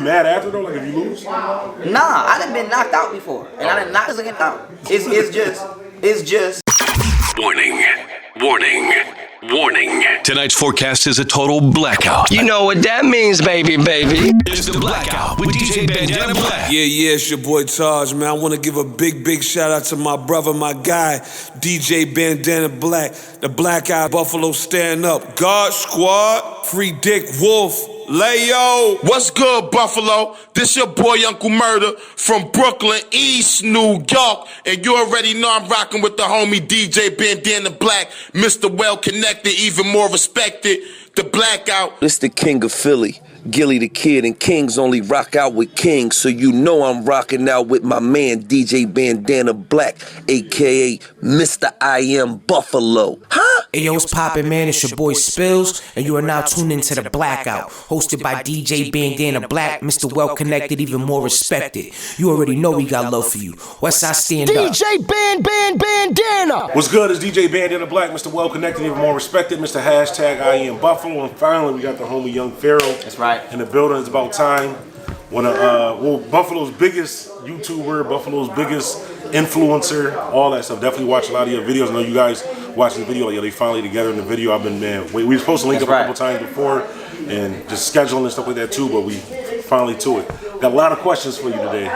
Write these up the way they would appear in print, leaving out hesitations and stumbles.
mad after though, like if you lose? Nah, I done been knocked out before, and I done knocked us again out. It's just. Warning, warning, warning. Tonight's forecast is a total blackout. You know what that means, baby. It's the blackout with DJ Bandana Black. Yeah, it's your boy Taj, man. I want to give a big shout out to my brother, my guy, DJ Bandana Black. The Blackout Buffalo stand up. God Squad, Free Dick Wolf. Layo! What's good, Buffalo? This your boy Uncle Murder from Brooklyn, East New York. And you already know I'm rocking with the homie DJ Bandana Black, Mr. Well Connected, even more respected, the Blackout. This the king of Philly, Gilly the Kid, and kings only rock out with kings. So you know I'm rocking out with my man DJ Bandana Black, aka Mr. I Am Buffalo. Huh? Hey yo, what's poppin', man? It's your boy Spills, and you are now tuned into the Blackout, hosted by DJ Bandana Black, Mr. Well Connected, even more respected. You already know we got love for you. Westside stand up. DJ Bandana. What's good? It's DJ Bandana Black, Mr. Well Connected, even more respected, Mr. Hashtag I Am Buffalo, and finally we got the homie Young Pharaoh. That's right. In the building. It's about time. Buffalo's biggest YouTuber, Buffalo's biggest influencer, all that stuff. Definitely watch a lot of your videos. I know you guys watch this video. Like, yeah, they finally together in the video. I've been, man, we were supposed to link up a couple times before and just scheduling and stuff like that too, but we finally to it. Got a lot of questions for you today.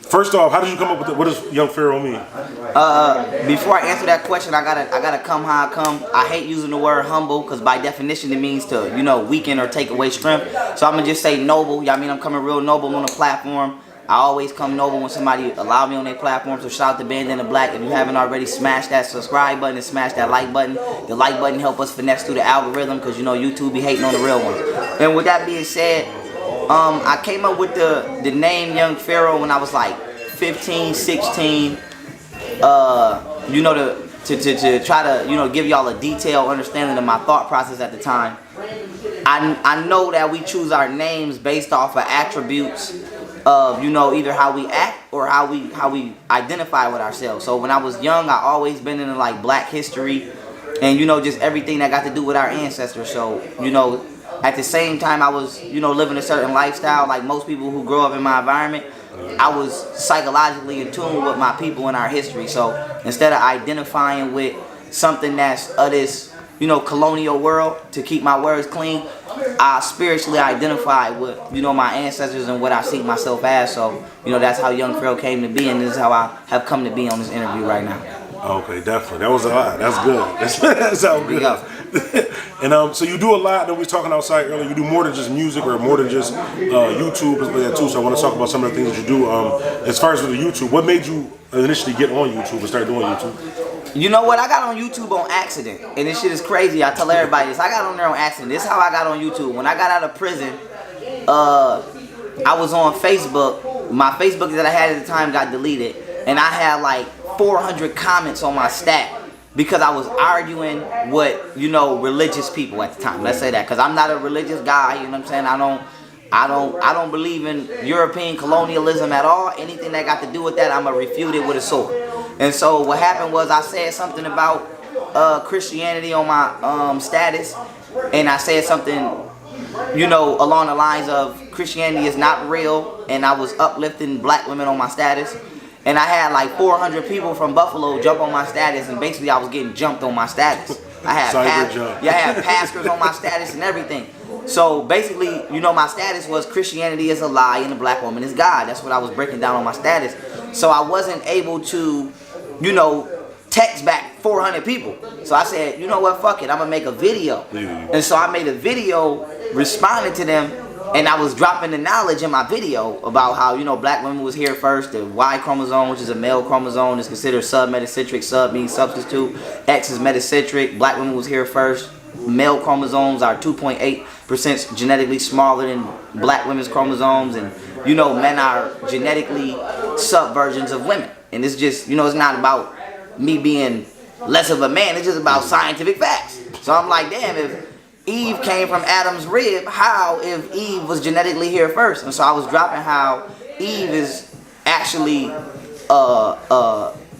First off, how did you come up with it? What does Young Pharaoh mean? Before I answer that question, I gotta come how I come. I hate using the word humble because by definition it means to, weaken or take away strength. So I'm gonna just say noble. I mean, I'm coming real noble on the platform. I always come noble when somebody allow me on their platform. So shout out to Bandana Black. If you haven't already, smash that subscribe button and smash that like button. The like button help us finesse through the algorithm because YouTube be hating on the real ones. And with that being said, I came up with the name Young Pharaoh when I was like 15, 16. To try to give y'all a detailed understanding of my thought process at the time. I know that we choose our names based off of attributes of either how we act or how we identify with ourselves. So when I was young, I always been into like Black history and just everything that got to do with our ancestors. So at the same time I was living a certain lifestyle like most people who grow up in my environment. I was psychologically in tune with my people and our history. So instead of identifying with something that's of this, colonial world, to keep my words clean, I spiritually identify with, my ancestors and what I see myself as. So, that's how Young Pharaoh came to be, and this is how I have come to be on this interview right now. Okay, definitely. That was a lot. That's good. That sounds good. And so you do a lot. I know we were talking outside earlier. You do more than just music or more than just YouTube and like that too. So I want to talk about some of the things that you do. As far as with the YouTube, what made you initially get on YouTube and start doing YouTube? You know what? I got on YouTube on accident, and this shit is crazy. I tell everybody this. I got on there on accident. This is how I got on YouTube. When I got out of prison, I was on Facebook. My Facebook that I had at the time got deleted, and I had like 400 comments on my stat because I was arguing with religious people at the time. Let's say that, because I'm not a religious guy. You know what I'm saying? I don't believe in European colonialism at all. Anything that got to do with that, I'm gonna refute it with a sword. And so what happened was I said something about Christianity on my status, and I said something along the lines of Christianity is not real, and I was uplifting Black women on my status. And I had like 400 people from Buffalo jump on my status, and basically I was getting jumped on my status. I had pastors on my status and everything. So basically, my status was Christianity is a lie and the Black woman is God. That's what I was breaking down on my status. So I wasn't able to, text back 400 people. So I said, you know what, fuck it, I'm gonna make a video. And so I made a video responding to them, and I was dropping the knowledge in my video about how, Black women was here first. The Y chromosome, which is a male chromosome, is considered submetacentric. Sub means substitute. X is metacentric. Black women was here first. Male chromosomes are 2.8% genetically smaller than Black women's chromosomes. And, men are genetically subversions of women. And it's just, it's not about me being less of a man. It's just about scientific facts. So I'm like, damn, if Eve came from Adam's rib, how if Eve was genetically here first? And so I was dropping how Eve is actually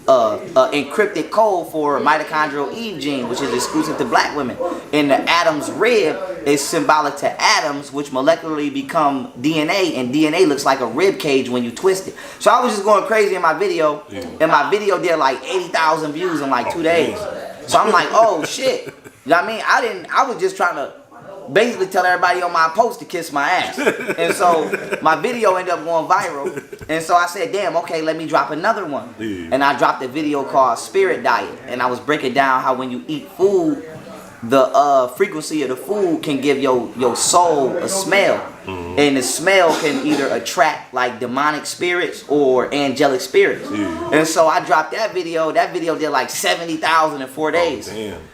encrypted code for mitochondrial Eve gene, which is exclusive to black women. And the Adam's rib is symbolic to atoms, which molecularly become DNA, and DNA looks like a rib cage when you twist it. So I was just going crazy in my video, and my video did like 80,000 views in like 2 days. So I'm like, oh shit. You know what I mean? I was just trying to basically tell everybody on my post to kiss my ass. And so my video ended up going viral. And so I said, damn, okay, let me drop another one. And I dropped a video called Spirit Diet. And I was breaking down how when you eat food, the frequency of the food can give your soul a smell. And the smell can either attract like demonic spirits or angelic spirits. And so I dropped that video. That video did like 70,000 in 4 days.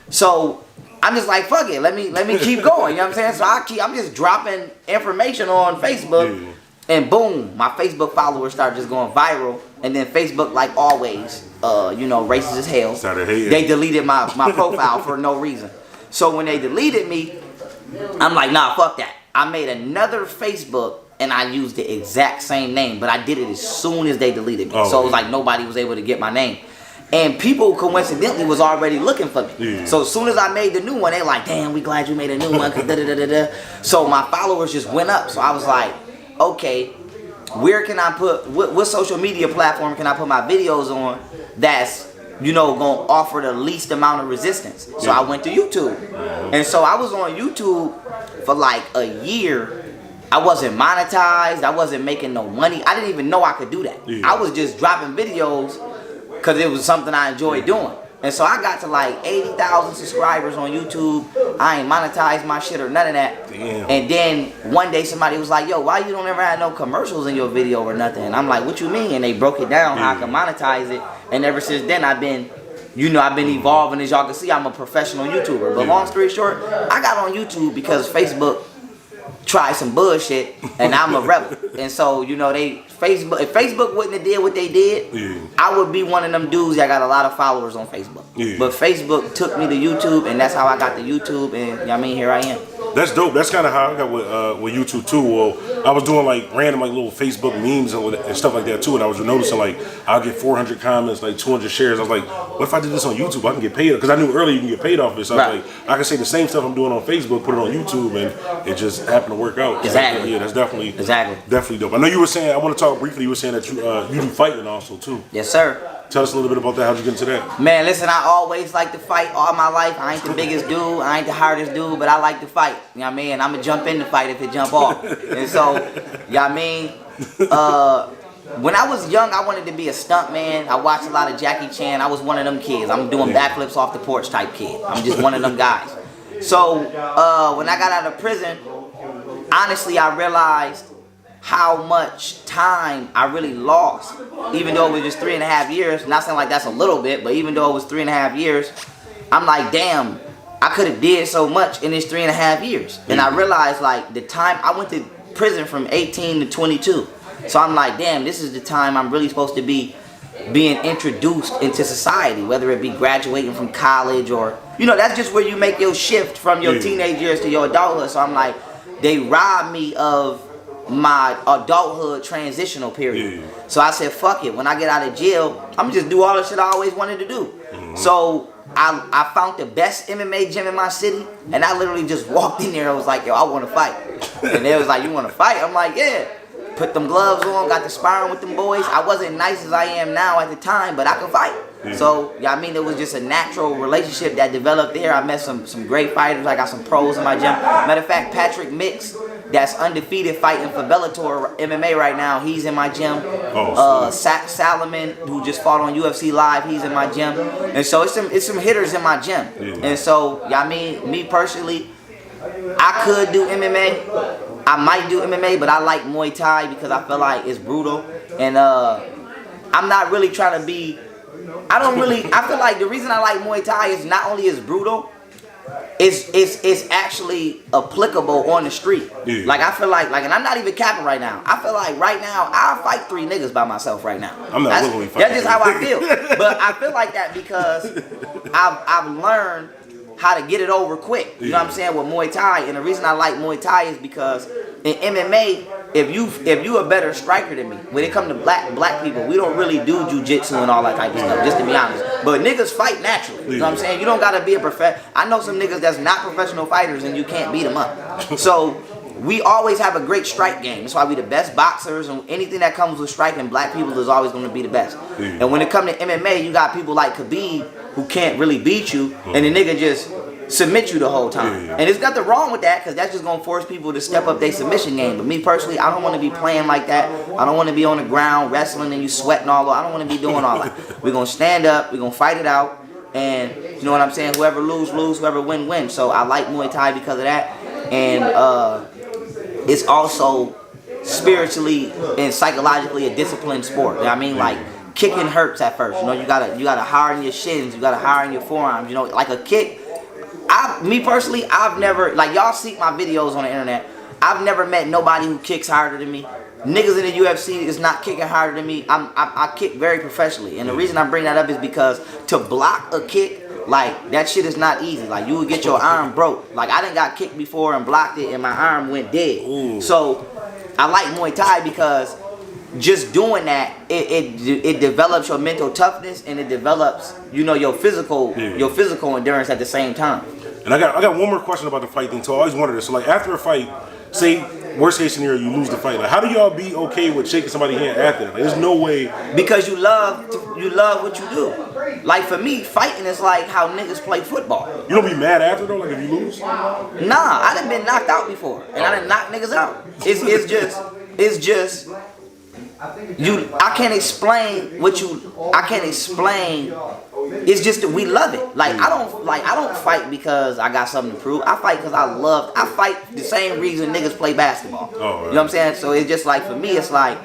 So I'm just like, fuck it, let me keep going. You know what I'm saying? So I'm just dropping information on Facebook, and boom, my Facebook followers started just going viral. And then Facebook, like always, racist as hell, they deleted my profile for no reason. So when they deleted me, I'm like, nah, fuck that. I made another Facebook and I used the exact same name, but I did it as soon as they deleted me. So it was like nobody was able to get my name. And people coincidentally was already looking for me. So as soon as I made the new one, they like, damn, we glad you made a new one. So my followers just went up. So I was like, okay, where can I put, what social media platform can I put my videos on that's, gonna offer the least amount of resistance? So I went to YouTube. And so I was on YouTube for like a year. I wasn't monetized. I wasn't making no money. I didn't even know I could do that. I was just dropping videos because it was something I enjoyed doing. And so I got to like 80,000 subscribers on YouTube. I ain't monetized my shit or none of that. Damn. And then one day somebody was like, yo, why you don't ever have no commercials in your video or nothing? And I'm like, what you mean? And they broke it down how I can monetize it. And ever since then I've been evolving. As y'all can see, I'm a professional YouTuber. But long story short, I got on YouTube because Facebook tried some bullshit and I'm a rebel. And so, if Facebook wouldn't have did what they did, I would be one of them dudes that got a lot of followers on Facebook. But Facebook took me to YouTube, and that's how I got to YouTube, and here I am. That's dope. That's kind of how I got with YouTube too. Well, I was doing like random like little Facebook memes and stuff like that too, and I was noticing like I'll get 400 comments, like 200 shares. I was like, what if I did this on YouTube? I can get paid, because I knew earlier you can get paid off this. So I was like, I can say the same stuff I'm doing on Facebook, put it on YouTube, and it just happened to work out. Exactly. Yeah, that's definitely dope. I know you were saying, I want to talk briefly. You were saying that you do fighting also too. Yes, sir. Tell us a little bit about that. How'd you get into that? Man, listen, I always like to fight all my life. I ain't the biggest dude, I ain't the hardest dude, but I like to fight. You know what I mean? I'm gonna jump in the fight if it jump off. And so, you know what I mean? When I was young, I wanted to be a stunt man. I watched a lot of Jackie Chan. I was one of them kids. I'm doing backflips off the porch type kid. I'm just one of them guys. So, when I got out of prison, honestly, I realized how much time I really lost, even though it was just 3.5 years. Not saying like that's a little bit, but even though it was 3.5 years, I'm like, damn, I could have did so much in this 3.5 years. And I realized like the time I went to prison from 18 to 22. So I'm like, damn, this is the time I'm really supposed to be being introduced into society, whether it be graduating from college or, that's just where you make your shift from your teenage years to your adulthood. So I'm like, they robbed me of my adulthood transitional period. So I said, fuck it, when I get out of jail, I'm gonna just do all the shit I always wanted to do. So I found the best MMA gym in my city, and I literally just walked in there and was like, yo, I want to fight. And they was like, you want to fight? I'm like, yeah. Put them gloves on, got to sparring with them boys. I wasn't nice as I am now at the time, but I could fight. So, it was just a natural relationship that developed there. I met some great fighters. I got some pros in my gym. Matter of fact, Patrick Mix, that's undefeated fighting for Bellator MMA right now, he's in my gym. Salomon, who just fought on UFC Live, he's in my gym. And so it's some hitters in my gym. And so, me personally, I could do MMA. I might do MMA, but I like Muay Thai because I feel like it's brutal. And I'm not really trying to be, I feel like the reason I like Muay Thai is not only is brutal, it's actually applicable on the street. Like I feel like, and I'm not even capping right now. I feel like right now I'll fight 3 niggas by myself right now. I'm not willingly fighting. That's just how I feel. But I feel like that because I've learned how to get it over quick. You know what I'm saying, with Muay Thai. And the reason I like Muay Thai is because in MMA, if you a better striker than me, when it come to black people, we don't really do jujitsu and all that type of stuff, just to be honest. But niggas fight naturally. You know what I'm saying? You don't gotta be a I know some niggas that's not professional fighters and you can't beat them up. So we always have a great strike game. That's why we the best boxers, and anything that comes with striking, black people is always going to be the best. And when it comes to MMA, you got people like Khabib who can't really beat you, and the nigga just submit you the whole time. And there's nothing wrong with that, because that's just going to force people to step up their submission game. But me personally, I don't want to be playing like that. I don't want to be on the ground wrestling and you sweating all over. I don't want to be doing all that. We're going to stand up, we're going to fight it out, and you know what I'm saying? Whoever lose, whoever win. So I like Muay Thai because of that. And it's also spiritually and psychologically a disciplined sport. You know what I mean? Like, kicking hurts at first. You know, you gotta harden your shins, you gotta harden your forearms. You know, like a kick. Me personally, I've never, like, y'all see my videos on the internet, I've never met nobody who kicks harder than me. Niggas in the UFC is not kicking harder than me. I kick very professionally, and the reason I bring that up is because to block a kick, like, that shit is not easy. Like, you would get your arm broke. Like, I done got kicked before and blocked it and my arm went dead. Ooh. So I like Muay Thai because just doing that, it develops your mental toughness, and it develops, you know, your physical endurance at the same time. And I got one more question about the fight thing too. I always wondered this. So, like, after a fight, say worst case scenario, you lose the fight. Like, how do y'all be okay with shaking somebody's hand after that? Like, there's no way. Because you love what you do. Like, for me, fighting is like how niggas play football. You don't be mad after though, like, if you lose? Nah, I done been knocked out before, and I done knocked niggas out. It's just. I can't explain what I can't explain. It's just that we love it. Like, I don't fight because I got something to prove. I fight because I fight the same reason niggas play basketball. Oh, right. You know what I'm saying? So it's just like, for me, it's like,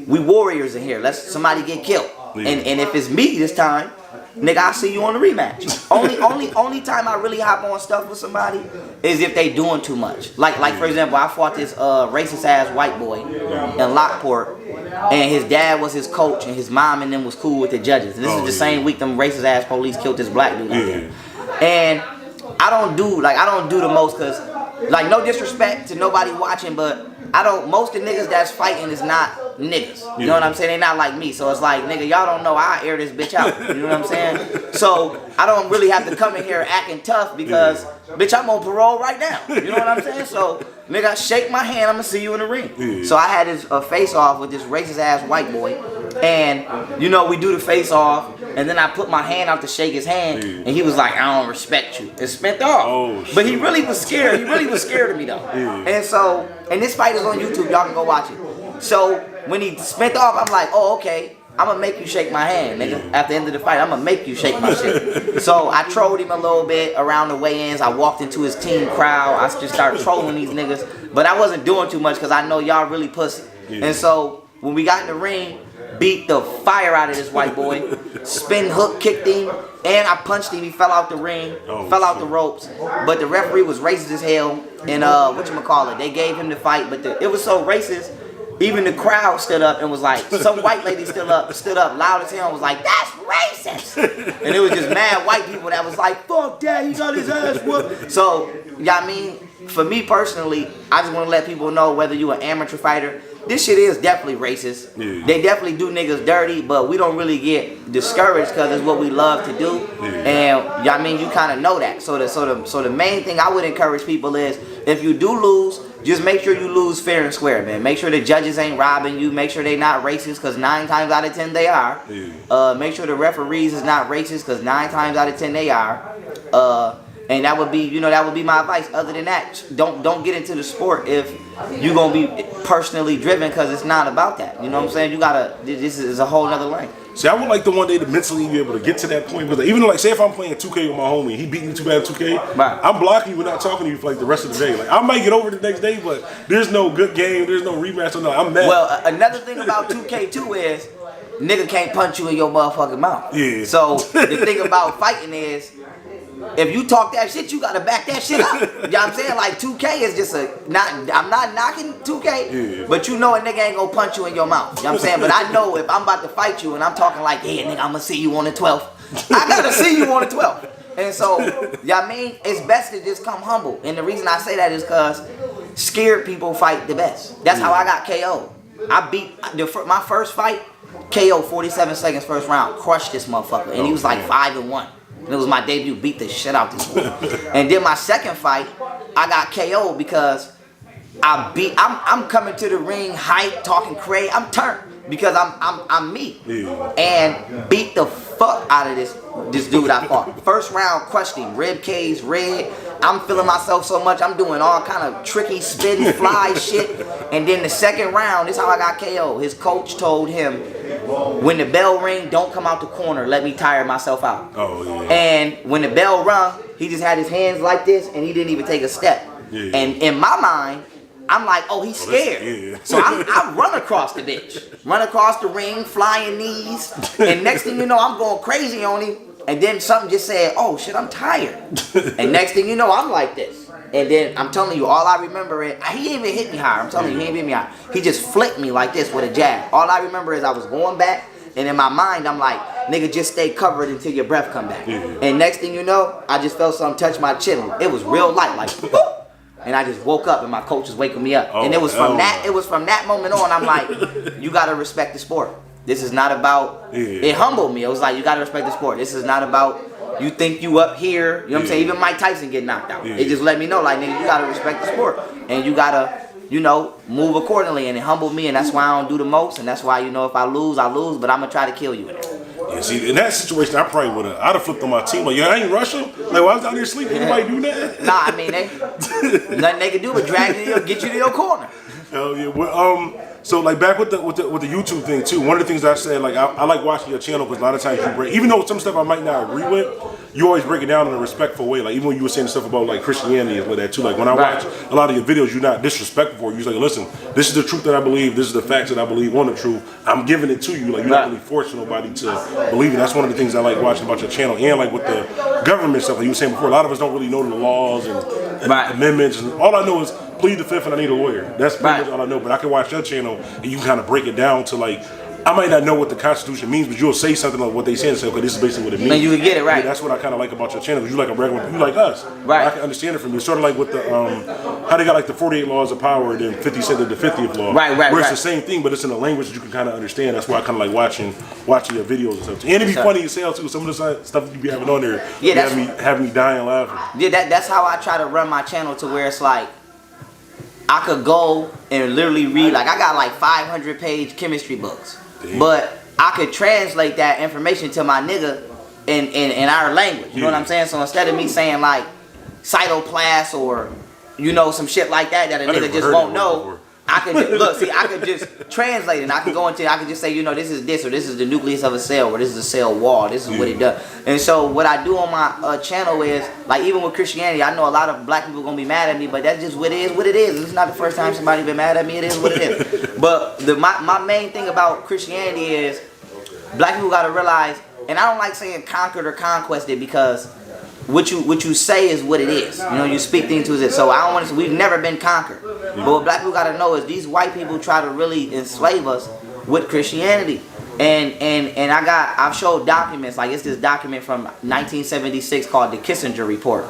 we warriors in here. Let's somebody get killed. Yeah. And if it's me this time, nigga, I'll see you on the rematch. Only time I really hop on stuff with somebody is if they doing too much. Like for example, I fought this racist ass white boy in Lockport, and his dad was his coach, and his mom and them was cool with the judges. And this is the same week them racist ass police killed this black dude out there. And I don't do the most, cause, like, no disrespect to nobody watching, but most of the niggas that's fighting is not niggas. You know what I'm saying? They not like me. So it's like, nigga, y'all don't know, I air this bitch out. You know what I'm saying? So I don't really have to come in here acting tough because, bitch, I'm on parole right now. You know what I'm saying? So, nigga, shake my hand, I'm gonna see you in the ring. So I had a face off with this racist ass white boy, and, you know, we do the face off, and then I put my hand out to shake his hand, and he was like, I don't respect you. It spent off. But he really was scared. He really was scared of me, though. And so, and this fight is on YouTube. Y'all can go watch it. So when he spent off, I'm like, oh, okay. I'm gonna make you shake my hand, nigga. At the end of the fight, I'm gonna make you shake my shit. So I trolled him a little bit around the weigh-ins. I walked into his team crowd. I just started trolling these niggas. But I wasn't doing too much because I know y'all really pussy. And so when we got in the ring, beat the fire out of this white boy, spin hook kicked him, and I punched him. He fell out the ring, fell out the ropes. But the referee was racist as hell, and whatchamacallit, they gave him the fight, but it was so racist, even the crowd stood up and was like, some white lady stood up loud as hell and was like, that's racist. And it was just mad white people that was like, fuck that, he got his ass whooped. So, yeah, I mean, for me personally, I just want to let people know, whether you an amateur fighter, this shit is definitely racist. They definitely do niggas dirty, but we don't really get discouraged because it's what we love to do. And, yeah, I mean, you kind of know that. So the main thing I would encourage people is, if you do lose, just make sure you lose fair and square, man. Make sure the judges ain't robbing you. Make sure they not racist, because 9 times out of 10 they are. Make sure the referees is not racist, because 9 times out of 10 they are. And that would be, you know, that would be my advice. Other than that, don't get into the sport if you're gonna be personally driven, because it's not about that. You know what I'm saying? You gotta. This is a whole other lane. See, I would like the one day to mentally be able to get to that point. But even though, like, say if I'm playing 2K with my homie, he beat me too bad at 2K, right, I'm blocking you and not talking to you for like the rest of the day. Like, I might get over the next day, but there's no good game, there's no rematch or nothing. I'm mad. Well, another thing about 2K2 is nigga can't punch you in your motherfucking mouth. Yeah. So the thing about fighting is, if you talk that shit, you gotta back that shit up. You know what I'm saying? Like, 2K is just I'm not knocking 2K, but you know a nigga ain't gonna punch you in your mouth. You know what I'm saying? But I know if I'm about to fight you and I'm talking like, yeah, nigga, I'm gonna see you on the 12th. I gotta see you on the 12th. And so, yeah, I mean, it's best to just come humble. And the reason I say that is because scared people fight the best. That's how I got KO. I beat my first fight, KO 47 seconds first round, crushed this motherfucker, and he was like 5-1. And it was my debut, beat the shit out this boy. And then my second fight, I got KO because I'm coming to the ring hype, talking crazy. I'm turned because I'm me, and beat the fuck out of this dude I fought. First round, crushed him, rib cage red. I'm feeling myself so much. I'm doing all kind of tricky spin, fly shit. And then the second round, this is how I got KO. His coach told him, when the bell ring, don't come out the corner. Let me tire myself out. Oh yeah. And when the bell rung, he just had his hands like this, and he didn't even take a step. Yeah. And in my mind, I'm like, oh, he's scared. So I run across the bitch. Run across the ring, flying knees. And next thing you know, I'm going crazy on him. And then something just said, oh, shit, I'm tired. And next thing you know, I'm like this. And then I'm telling you, all I remember is, he didn't even hit me hard. I'm telling you, he didn't hit me hard. He just flicked me like this with a jab. All I remember is I was going back. And in my mind, I'm like, nigga, just stay covered until your breath come back. And next thing you know, I just felt something touch my chin. It was real light, like, boop. And I just woke up and my coach was waking me up. And it was from that moment on, I'm like, you gotta respect the sport. This is not about, it humbled me. It was like, you gotta respect the sport. This is not about, you think you up here, you know what I'm saying? Even Mike Tyson get knocked out. It just let me know, like, nigga, you gotta respect the sport. And you gotta, you know, move accordingly. And it humbled me, and that's why I don't do the most. And that's why, you know, if I lose, I lose, but I'm gonna try to kill you in it. Yeah, see, in that situation, I probably I'd have flipped on my team. Like, yeah, I ain't rushing. Like, while I was out there sleeping, anybody do that? Nah, I mean, nothing they can do but drag you, get you to your corner. Hell yeah. Well, so like back with the YouTube thing too. One of the things I said, like I like watching your channel because a lot of times you break, even though some stuff I might not agree with, you always break it down in a respectful way. Like even when you were saying stuff about like Christianity and like that too. Like when I watch a lot of your videos, you're not disrespectful for it. You're like, listen, this is the truth that I believe. This is the facts that I believe on the truth. I'm giving it to you. Like you're not really forcing nobody to believe it. That's one of the things I like watching about your channel, and like with the government stuff. Like you were saying before, a lot of us don't really know the laws and amendments. And all I know is plead the fifth and I need a lawyer. That's pretty much all I know. But I can watch your channel and you kind of break it down to like, I might not know what the Constitution means, but you'll say something like what they say and say, okay, this is basically what it means. And you can get it right. Yeah, that's what I kind of like about your channel, because you like a regular, you like us. Right. I can understand it from you. It's sort of like with the, how they got like the 48 laws of power and then 50 Cent did the 50th law. Right. Where it's the same thing, but it's in a language that you can kind of understand. That's why I kind of like watching your videos and stuff. And it'd be funny as hell too. Some of the stuff you be having on there, have me dying laughing. Yeah, that's how I try to run my channel, to where it's like, I could go and literally read, like I got like 500-page chemistry books. Damn. But I could translate that information to my nigga in our language. You know what I'm saying? So instead of me saying like cytoplast or, you know, some shit like that a nigga just won't know, I could I could just translate it. And I could just say, you know, this is this, or this is the nucleus of a cell, or this is a cell wall. This is what it does. And so what I do on my channel is, like, even with Christianity, I know a lot of black people gonna be mad at me, but that's just what it is. It's not the first time somebody been mad at me. It is what it is. But my main thing about Christianity is, black people gotta realize, and I don't like saying conquered or conquested, because what you say is what it is. You know, you speak things to it. So I don't want to say we've never been conquered. But what black people gotta know is these white people try to really enslave us with Christianity. And I've showed documents, like it's this document from 1976 called the Kissinger Report.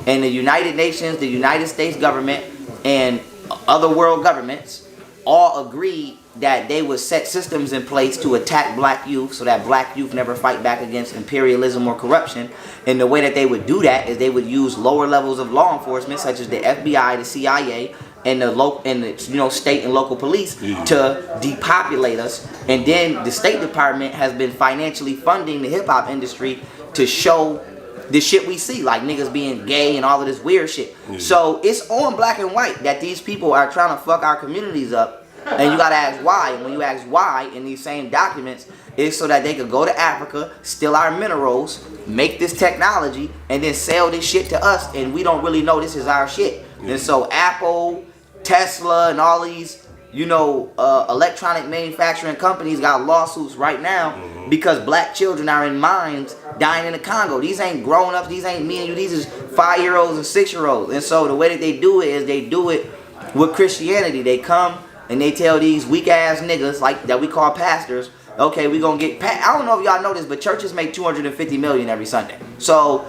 And the United Nations, the United States government, and other world governments all agreed that they would set systems in place to attack black youth, so that black youth never fight back against imperialism or corruption. And the way that they would do that is they would use lower levels of law enforcement, such as the FBI, the CIA, and the state and local police, to depopulate us. And then the State Department has been financially funding the hip hop industry to show the shit we see, like niggas being gay and all of this weird shit. So it's on black and white that these people are trying to fuck our communities up. And you gotta ask why. And when you ask why in these same documents, it's so that they could go to Africa, steal our minerals, make this technology, and then sell this shit to us, and we don't really know this is our shit. And so Apple, Tesla, and all these, electronic manufacturing companies got lawsuits right now because black children are in mines dying in the Congo. These ain't grown-ups, these ain't me and you, these is 5-year-olds and 6-year-olds. And so the way that they do it is they do it with Christianity. They come and they tell these weak ass niggas like that we call pastors, okay, we gonna get. I don't know if y'all know this, but churches make $250 million every Sunday. So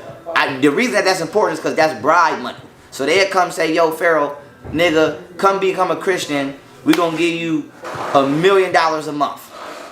the reason that's important is because that's bribe money. So they'll come say, yo, Pharaoh, nigga, come become a Christian. We're gonna give you $1 million a month.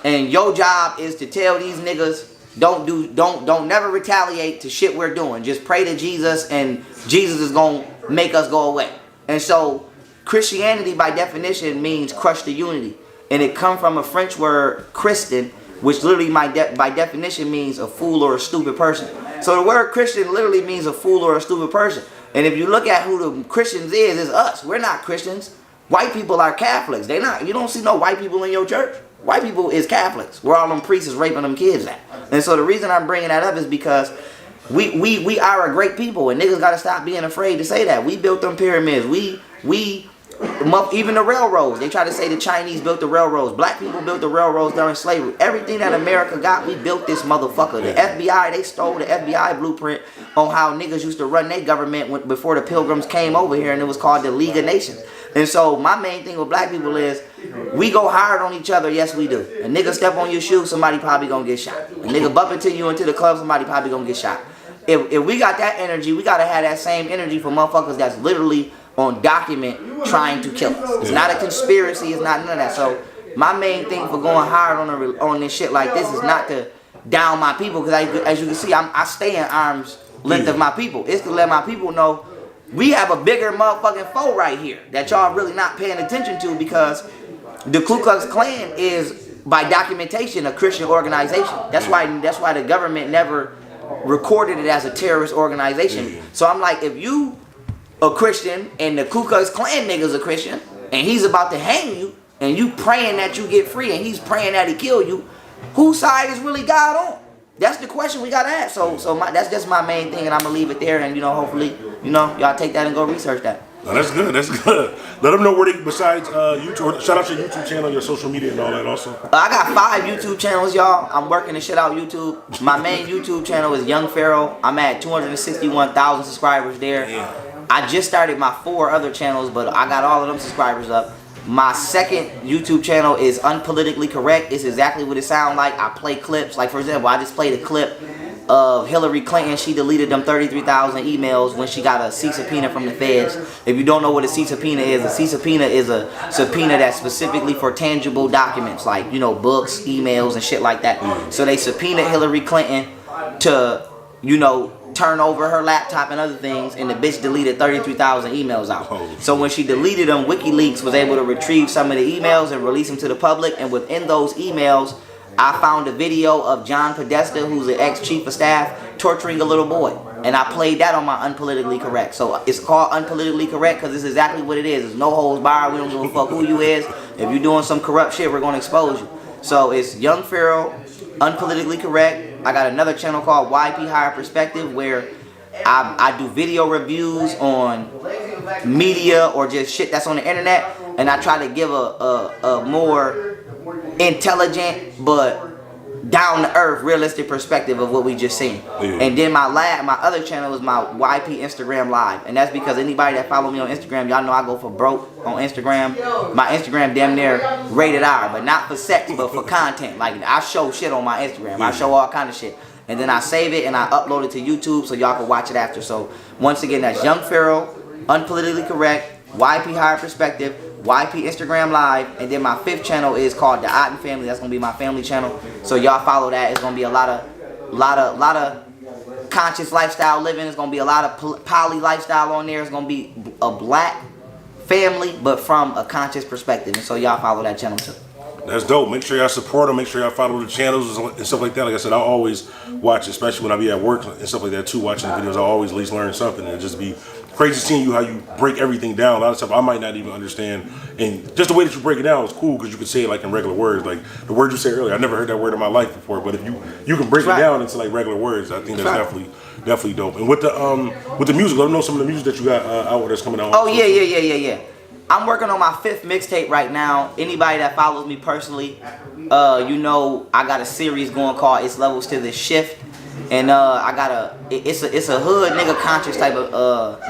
And your job is to tell these niggas, don't never retaliate to shit we're doing. Just pray to Jesus and Jesus is gonna make us go away. And so Christianity by definition means crush the unity. And it comes from a French word, Christian, which literally by definition means a fool or a stupid person. So the word Christian literally means a fool or a stupid person. And if you look at who the Christians is, it's us. We're not Christians. White people are Catholics. They not. You don't see no white people in your church. White people is Catholics. Where all them priests is raping them kids at. And so the reason I'm bringing that up is because we are a great people, and niggas gotta stop being afraid to say that. We built them pyramids. Even the railroads. They try to say the Chinese built the railroads. Black people built the railroads during slavery. Everything that America got, we built this motherfucker. The FBI, they stole the FBI blueprint on how niggas used to run their government before the Pilgrims came over here, and it was called the League of Nations. And so my main thing with black people is we go hard on each other. Yes, we do. A nigga step on your shoe, somebody probably gonna get shot. A nigga bump into you into the club, somebody probably gonna get shot. If we got that energy, we gotta have that same energy for motherfuckers that's literally on document trying to kill us. It's not a conspiracy. It's not none of that. So my main thing for going hard on this shit like this is not to down my people, because as you can see, I stay in arm's length of my people. It's to let my people know we have a bigger motherfucking foe right here that y'all really not paying attention to, because the Ku Klux Klan is by documentation a Christian organization. That's why the government never recorded it as a terrorist organization. So I'm like, if you a Christian and the Ku Klux Klan nigga's a Christian and he's about to hang you and you praying that you get free and he's praying that he kill you, whose side is really God on? That's the question we gotta ask. So that's just my main thing, and I'm gonna leave it there, and hopefully y'all take that and go research that. No, that's good. That's good. Let them know where they, besides YouTube, shout out your YouTube channel, your social media and all that also. I got 5 YouTube channels, y'all. I'm working the shit out YouTube. My main YouTube channel is Young Pharaoh. I'm at 261,000 subscribers there. Yeah. I just started my 4 other channels, but I got all of them subscribers up. My second YouTube channel is Unpolitically Correct. It's exactly what it sounds like. I play clips. Like, for example, I just played a clip of Hillary Clinton. She deleted them 33,000 emails when she got a C subpoena from the feds. If you don't know what a C subpoena is a subpoena that's specifically for tangible documents, like, books, emails, and shit like that. So they subpoenaed Hillary Clinton to, turn over her laptop and other things, and the bitch deleted 33,000 emails out. So when she deleted them, WikiLeaks was able to retrieve some of the emails and release them to the public, and within those emails, I found a video of John Podesta, who's an ex-chief of staff, torturing a little boy. And I played that on my Unpolitically Correct. So it's called Unpolitically Correct because it's exactly what it is. It's no holds barred. We don't give a fuck who you is. If you're doing some corrupt shit, we're going to expose you. So it's Young Pharaoh, Unpolitically Correct. I got another channel called YP Higher Perspective where I do video reviews on media or just shit that's on the internet. And I try to give a more intelligent but down to earth realistic perspective of what we just seen. Yeah. And then my other channel is my YP Instagram Live, and that's because anybody that follow me on Instagram, y'all know I go for broke on Instagram. My Instagram damn near rated R, but not for sex but for content. Like, I show shit on my Instagram. I show all kind of shit, and then I save it and I upload it to YouTube so y'all can watch it after. So once again, that's Young Pharaoh, Unpolitically Correct, YP Higher Perspective, YP Instagram Live, and then my 5th channel is called The Aten Family. That's gonna be my family channel. So y'all follow that. It's gonna be a lot of conscious lifestyle living. It's gonna be a lot of poly lifestyle on there. It's gonna be a black family, but from a conscious perspective. And so y'all follow that channel too. That's dope. Make sure y'all support them. Make sure y'all follow the channels and stuff like that. Like I said, I always watch, especially when I be at work and stuff like that too, watching the videos. I always at least learn something, and it just be crazy seeing how you break everything down. A lot of stuff I might not even understand, and just the way that you break it down is cool because you can say it like in regular words. Like the word you said earlier, I never heard that word in my life before. But if you can break it down into like regular words, I think that's definitely dope. And with the music, let them know some of the music that you got out that's coming out. Oh yeah. I'm working on my 5th mixtape right now. Anybody that follows me personally, I got a series going called It's Levels to the Shift. And I got it's a hood nigga conscious type of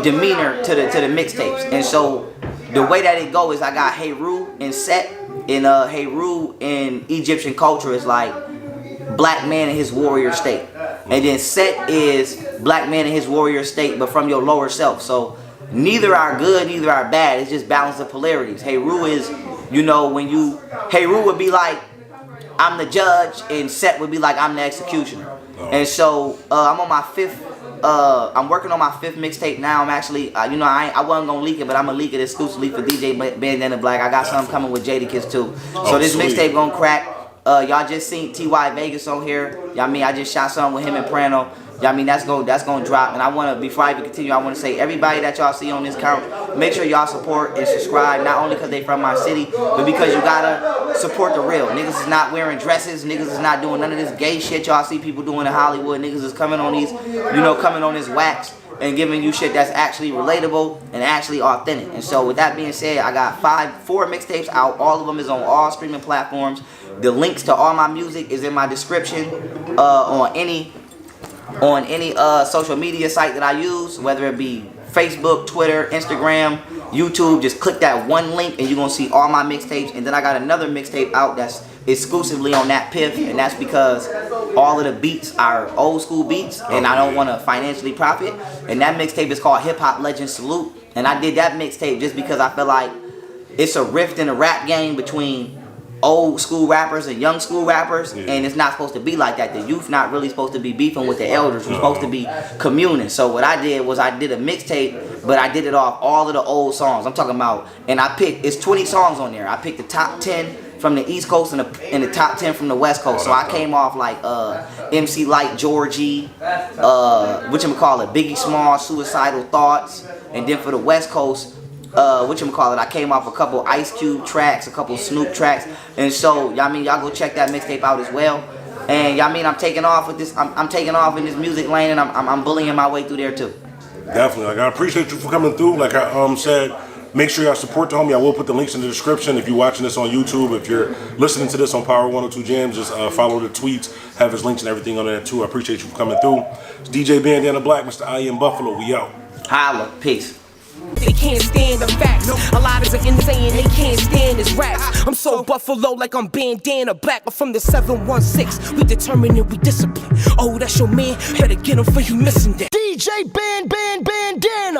demeanor to the mixtapes. And so the way that it go is I got Heru and Set, and Heru in Egyptian culture is like black man in his warrior state, and then Set is black man in his warrior state but from your lower self. So neither are good, neither are bad. It's just balance of polarities. Hey Rue is, you know, when you, Hey Rue would be like, I'm the judge, and Set would be like, I'm the executioner. And so I'm on my 5th. I'm working on my 5th mixtape now. I'm actually, you know, I wasn't gonna leak it, but I'm gonna leak it exclusively for DJ Bandana Black. I got something coming with Jadakiss too. So this mixtape gonna crack. Y'all just seen T.Y. Vegas on here. Y'all mean I just shot something with him and Prano. Y'all mean that's gonna drop. And I wanna, before I even continue, I wanna say everybody that y'all see on this count, make sure y'all support and subscribe. Not only because they from my city, but because you gotta support the real. Niggas is not wearing dresses. Niggas is not doing none of this gay shit y'all see people doing in Hollywood. Niggas is coming on these, you know, coming on this wax and giving you shit that's actually relatable and actually authentic. And so with that being said, I got 4 mixtapes out. All of them is on all streaming platforms. The links to all my music is in my description on any social media site that I use, whether it be Facebook, Twitter, Instagram, YouTube. Just click that one link and you're gonna see all my mixtapes. And then I got another mixtape out that's exclusively on that Piff, and that's because all of the beats are old school beats and I don't want to financially profit. And that mixtape is called Hip Hop Legend Salute, and I did that mixtape just because I feel like it's a rift in the rap game between old school rappers and young school rappers, and it's not supposed to be like that. The youth not really supposed to be beefing with the elders. We're supposed to be communing. So what I did was I did a mixtape, but I did it off all of the old songs. I'm talking about, and I picked, it's 20 songs on there. I picked the top 10 from the East Coast and the top 10 from the West Coast. So I came off like MC Light, Georgie, whatchamacallit, Biggie Small, Suicidal Thoughts, and then for the West Coast, I came off a couple Ice Cube tracks, a couple Snoop tracks, and so y'all mean y'all go check that mixtape out as well. And y'all mean I'm taking off with this. I'm taking off in this music lane, and I'm bullying my way through there too. Definitely. Like, I appreciate you for coming through. Like I said, make sure y'all support the homie. I will put the links in the description. If you're watching this on YouTube, if you're listening to this on Power 102 Jams, just follow the tweets, have his links and everything on there too. I appreciate you for coming through. It's DJ Bandana Black, Mr. I Am Buffalo. We out. Holla. Peace. They can't stand the facts. A lot is insane, they can't stand his raps. I'm so Buffalo like I'm Bandana Black. I'm from the 716. We determined and we discipline. Oh, that's your man. Better get him for you missing that. DJ Bandana.